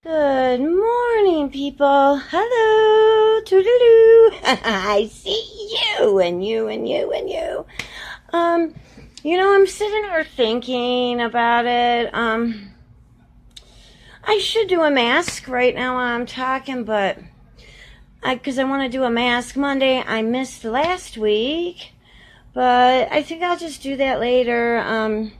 Good morning, people. Hello, toodaloo. I see you and you and you and you. I'm sitting here thinking about it. I should do a mask right now while I'm talking, but because I want to do a mask Monday. I missed last week, but I think I'll just do that later.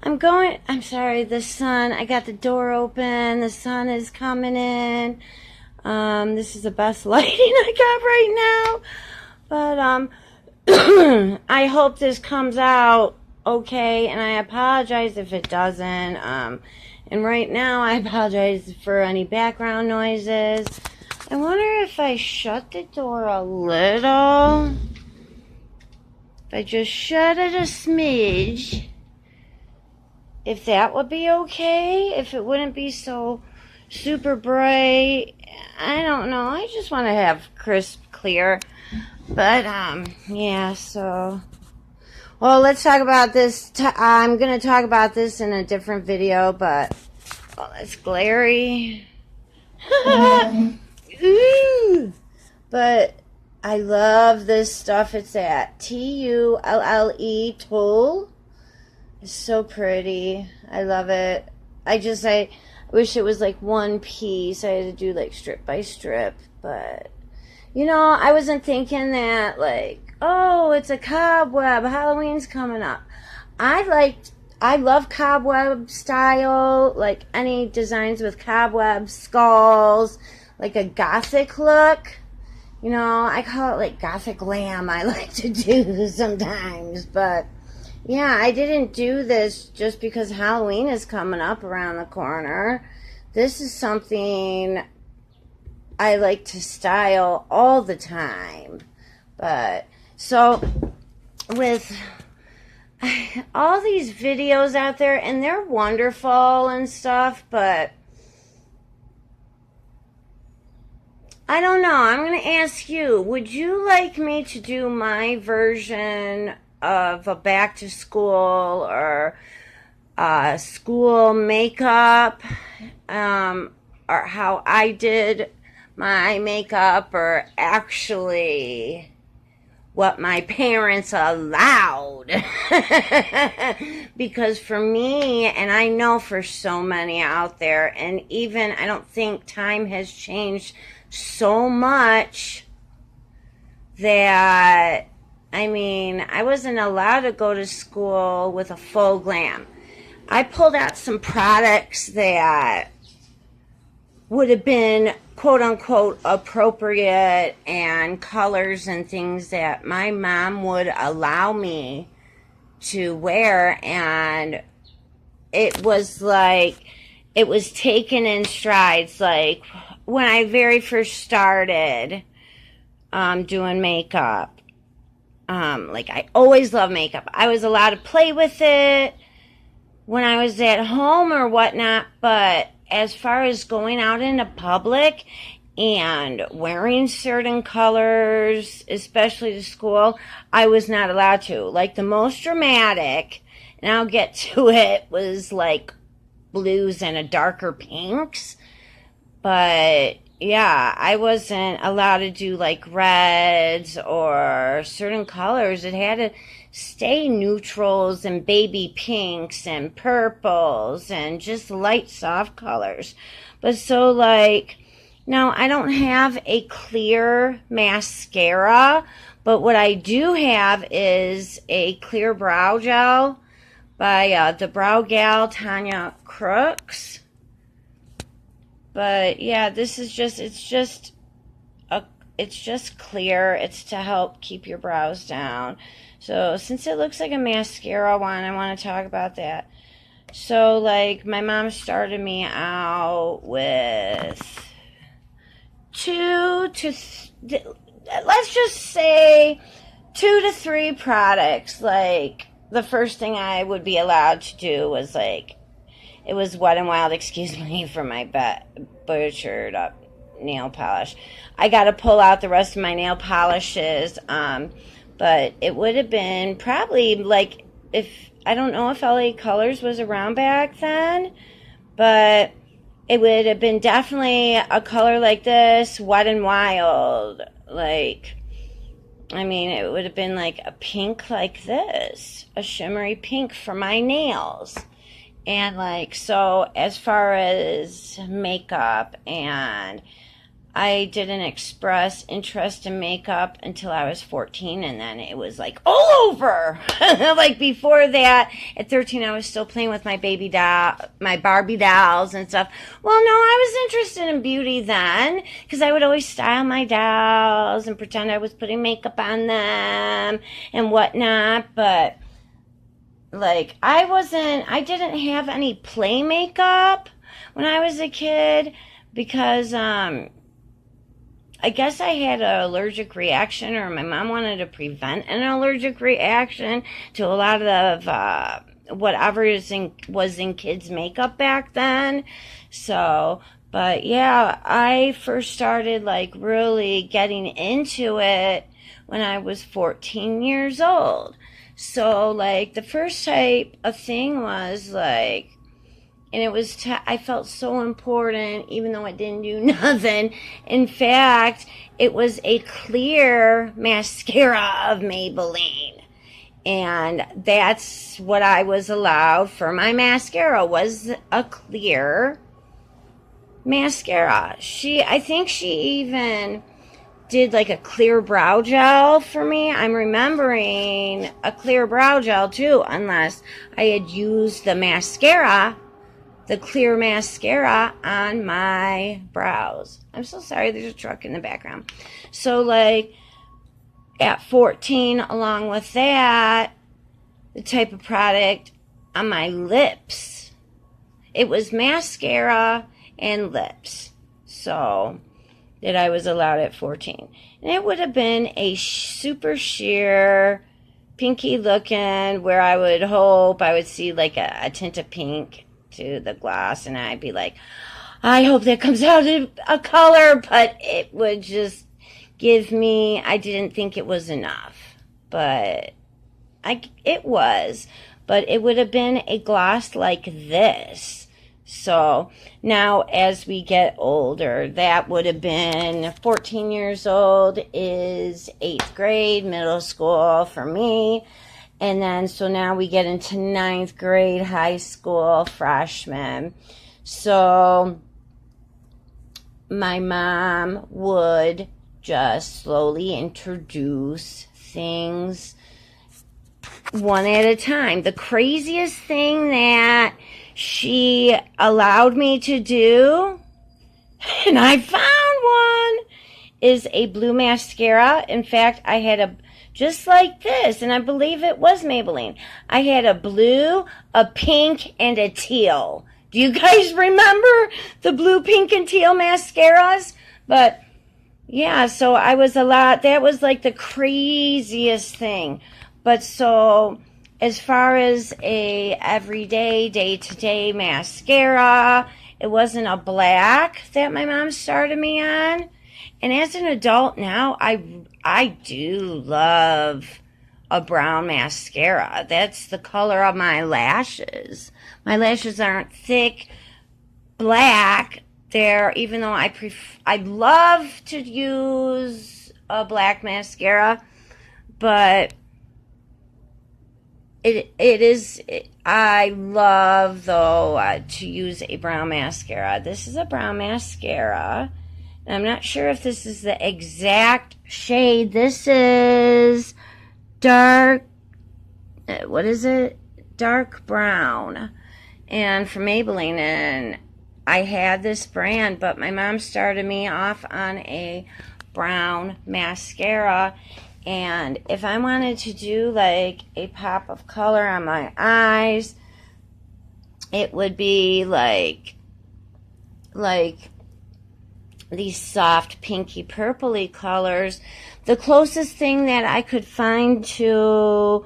I'm sorry, the sun, I got the door open, the sun is coming in. This is the best lighting I got right now. But, I hope this comes out okay, and I apologize if it doesn't. And right now, I apologize for any background noises. I wonder if I shut the door a little. If I just shut it a smidge. If that would be okay, if it wouldn't be so super bright, I don't know. I just want to have crisp, clear. But, yeah, so. Well, let's talk about this. I'm going to talk about this in a different video, but. Oh, that's glary. Ooh. But I love this stuff. It's at Tulle Tulle. It's so pretty. I love it. I wish it was like one piece. I had to do like strip by strip. But, I wasn't thinking that like, oh, it's a cobweb. Halloween's coming up. I love cobweb style. Like any designs with cobweb skulls. Like a gothic look. I call it like gothic glam. I like to do sometimes. But yeah, I didn't do this just because Halloween is coming up around the corner. This is something I like to style all the time. But, so, with all these videos out there, and they're wonderful and stuff, but I don't know. I'm going to ask you, would you like me to do my version of a back to school or school makeup, or how I did my makeup, or actually what my parents allowed? Because for me, and I know for so many out there, and even I don't think time has changed so much that I wasn't allowed to go to school with a full glam. I pulled out some products that would have been quote-unquote appropriate and colors and things that my mom would allow me to wear, and it was taken in strides. Like when I very first started doing makeup, I always loved makeup. I was allowed to play with it when I was at home or whatnot, but as far as going out into public and wearing certain colors, especially to school, I was not allowed to. Like the most dramatic, and I'll get to it, was like blues and a darker pinks. But yeah, I wasn't allowed to do like reds or certain colors. It had to stay neutrals and baby pinks and purples and just light soft colors. But so now I don't have a clear mascara, but what I do have is a clear brow gel by the brow gal Tanya Crooks. But yeah, this is it's just clear. It's to help keep your brows down. So since it looks like a mascara one, I want to talk about that. So my mom started me out with let's just say 2 to 3 products. Like the first thing I would be allowed to do was it was Wet n Wild, excuse me for my butchered up nail polish. I got to pull out the rest of my nail polishes, but it would have been probably I don't know if LA Colors was around back then, but it would have been definitely a color like this, Wet and Wild. Like, I mean, it would have been like a pink like this, a shimmery pink for my nails. And like, so as far as makeup, and I didn't express interest in makeup until I was 14, and then it was like all over. Like before that, at 13, I was still playing with my baby doll, my Barbie dolls and stuff. Well, no, I was interested in beauty then, because I would always style my dolls and pretend I was putting makeup on them and whatnot, but like I didn't have any play makeup when I was a kid, because I guess I had an allergic reaction, or my mom wanted to prevent an allergic reaction to a lot of whatever was in kids' makeup back then. So, but yeah, I first started like really getting into it when I was 14 years old. So like the first type of thing was like, and it was, I felt so important, even though it didn't do nothing. In fact, it was a clear mascara of Maybelline. And that's what I was allowed for my mascara, was a clear mascara. I think she even did like a clear brow gel for me. I'm remembering a clear brow gel too, unless I had used the mascara, the clear mascara, on my brows. I'm so sorry, there's a truck in the background. So like at 14, along with that, the type of product on my lips, it was mascara and lips. So that I was allowed at 14. And it would have been a super sheer, pinky looking, where I would hope I would see like a tint of pink to the gloss, and I'd be like, I hope that comes out in a color, but it would just give me, I didn't think it was enough, but it was, but it would have been a gloss like this. So now as we get older, that would have been 14 years old is 8th grade, middle school for me. And then, so now we get into 9th grade, high school, freshman. So my mom would just slowly introduce things one at a time. The craziest thing that she allowed me to do, and I found one, is a blue mascara. In fact, I had just like this, and I believe it was Maybelline. I had a blue, a pink, and a teal. Do you guys remember the blue, pink, and teal mascaras? But yeah, so I was that was like the craziest thing. But so as far as a everyday, day-to-day mascara, it wasn't a black that my mom started me on. And as an adult now, I do love a brown mascara. That's the color of my lashes. My lashes aren't thick black. Even though I love to use a black mascara, but I love though to use a brown mascara. This is a brown mascara. I'm not sure if this is the exact shade. This is dark, what is it? Dark brown. And from Maybelline. And I had this brand, but my mom started me off on a brown mascara. And if I wanted to do like a pop of color on my eyes, it would be like these soft pinky purpley colors. The closest thing that I could find to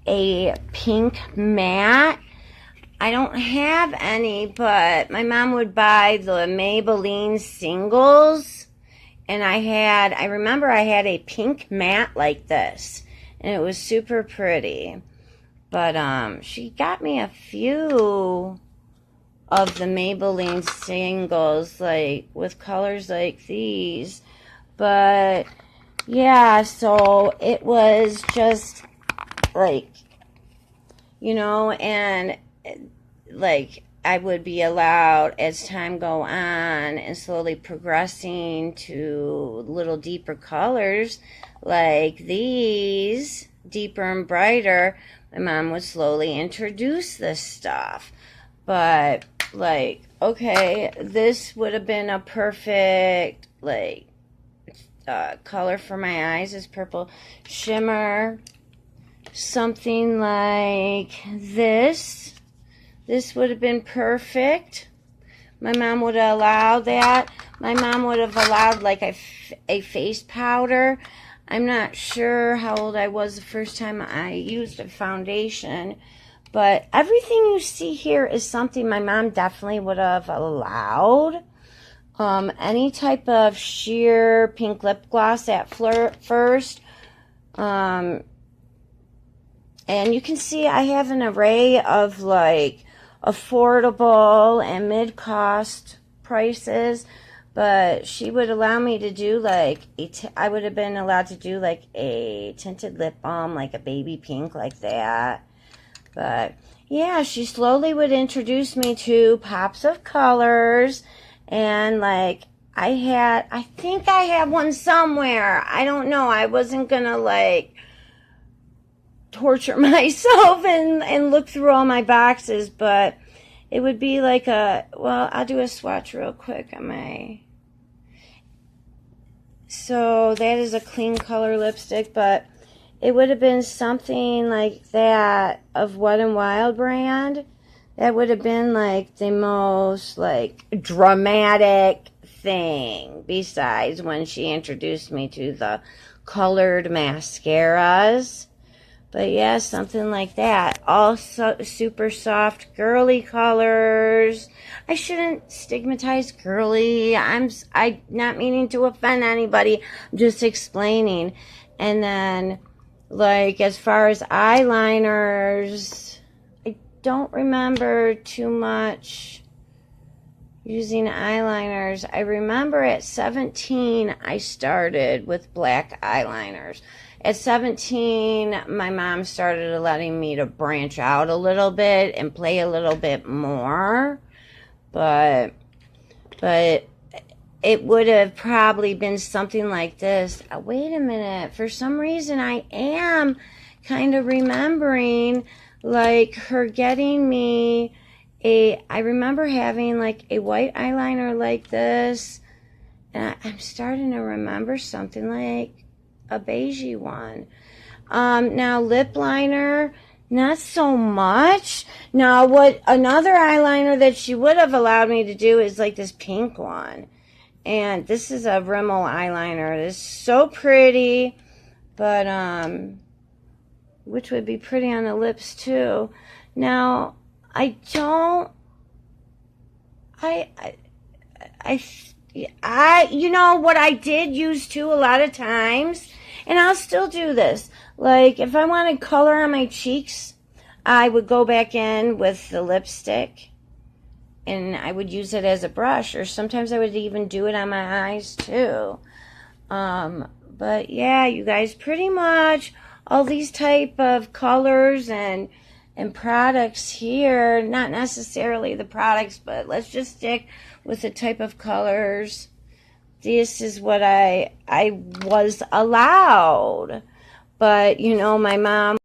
a pink matte, I don't have any, but my mom would buy the Maybelline singles, and I remember I had a pink matte like this, and it was super pretty. But she got me a few of the Maybelline singles, like, with colors like these. But, yeah, so it was just, like, you know, and, like, I would be allowed, as time go on, and slowly progressing to little deeper colors, like these, deeper and brighter, my mom would slowly introduce this stuff. But, like, okay, this would have been a perfect, like, color for my eyes is purple shimmer. Something like this. This would have been perfect. My mom would have allowed that. My mom would have allowed, like, a face powder. I'm not sure how old I was the first time I used a foundation. But everything you see here is something my mom definitely would have allowed. Any type of sheer pink lip gloss at first. And you can see I have an array of, like, affordable and mid-cost prices. But she would allow me to do, like, I would have been allowed to do, like, a tinted lip balm, like a baby pink, like that. But, yeah, she slowly would introduce me to pops of colors. And, like, I think I have one somewhere. I don't know. I wasn't going to, like, torture myself and look through all my boxes. But it would be like well, I'll do a swatch real quick on my... So, that is a clean color lipstick, but... It would have been something like that of Wet n Wild brand. That would have been like the most like dramatic thing besides when she introduced me to the colored mascaras. But yeah, something like that. Also super soft girly colors. I shouldn't stigmatize girly. I'm not meaning to offend anybody. I'm just explaining. And then, like, as far as eyeliners, I don't remember too much using eyeliners. I remember at 17, I started with black eyeliners. At 17, my mom started letting me to branch out a little bit and play a little bit more. But it would have probably been something like this. Wait a minute. For some reason, I am kind of remembering, like, her getting me I remember having, like, a white eyeliner like this. And I'm starting to remember something like a beigey one. Now, lip liner, not so much. Now, what another eyeliner that she would have allowed me to do is, like, this pink one. And this is a Rimmel eyeliner. It's so pretty, but, which would be pretty on the lips, too. Now, you know what I did use, too, a lot of times, and I'll still do this. Like, if I wanted color on my cheeks, I would go back in with the lipstick. And I would use it as a brush, or sometimes I would even do it on my eyes too. But yeah, you guys, pretty much all these type of colors and products here, not necessarily the products, but let's just stick with the type of colors. This is what I was allowed. But, you know, my mom